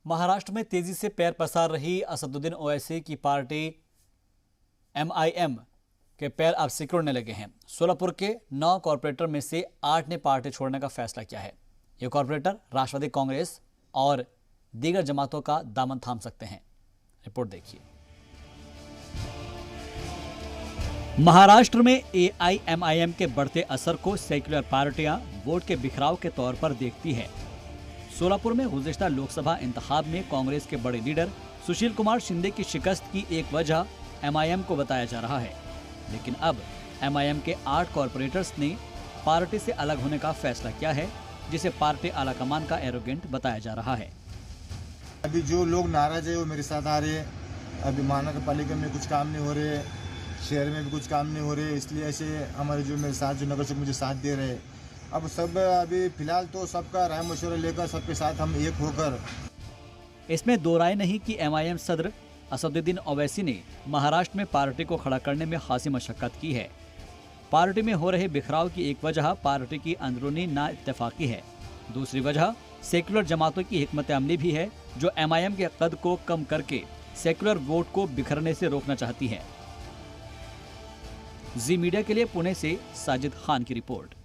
महाराष्ट्र में तेजी से पैर पसार रही असदुद्दीन ओवैसी की पार्टी एमआईएम के पैर अब सिकुड़ने लगे हैं। सोलापुर के 9 कॉरपोरेटर में से 8 ने पार्टी छोड़ने का फैसला किया है। ये कॉरपोरेटर राष्ट्रवादी कांग्रेस और दीगर जमातों का दामन थाम सकते हैं। रिपोर्ट देखिए। महाराष्ट्र में एआईएमआईएम के बढ़ते असर को सेक्युलर पार्टियां वोट के बिखराव के तौर पर देखती है। सोलापुर में गुज़िश्ता लोकसभा इंतखाब में कांग्रेस के बड़े लीडर सुशील कुमार शिंदे की शिकस्त की एक वजह एमआईएम को बताया जा रहा है, लेकिन अब एमआईएम के 8 कॉरपोरेटर्स ने पार्टी से अलग होने का फैसला किया है, जिसे पार्टी आलाकमान का एरोगेंट बताया जा रहा है। अभी जो लोग नाराज है वो मेरे साथ आ रहे हैं। अभी महानगर पालिका में कुछ काम नहीं हो रहे, शहर में भी कुछ काम नहीं हो रहे, इसलिए ऐसे हमारे जो मेरे साथ जो नगर सेवक मुझे साथ दे रहे हैं। अब सब अभी फिलहाल तो सबका राय मशवरा लेकर सबके साथ हम एक होकर। इसमें दो राय नहीं कि एमआईएम सदर असदुद्दीन ओवैसी ने महाराष्ट्र में पार्टी को खड़ा करने में खासी मशक्कत की है। पार्टी में हो रहे बिखराव की एक वजह पार्टी की अंदरूनी ना इत्तेफाकी है। दूसरी वजह सेक्युलर जमातों की हिकमत अमली भी है, जो एमआईएम के कद को कम करके सेक्युलर वोट को बिखरने से रोकना चाहती है। जी मीडिया के लिए पुणे से साजिद खान की रिपोर्ट।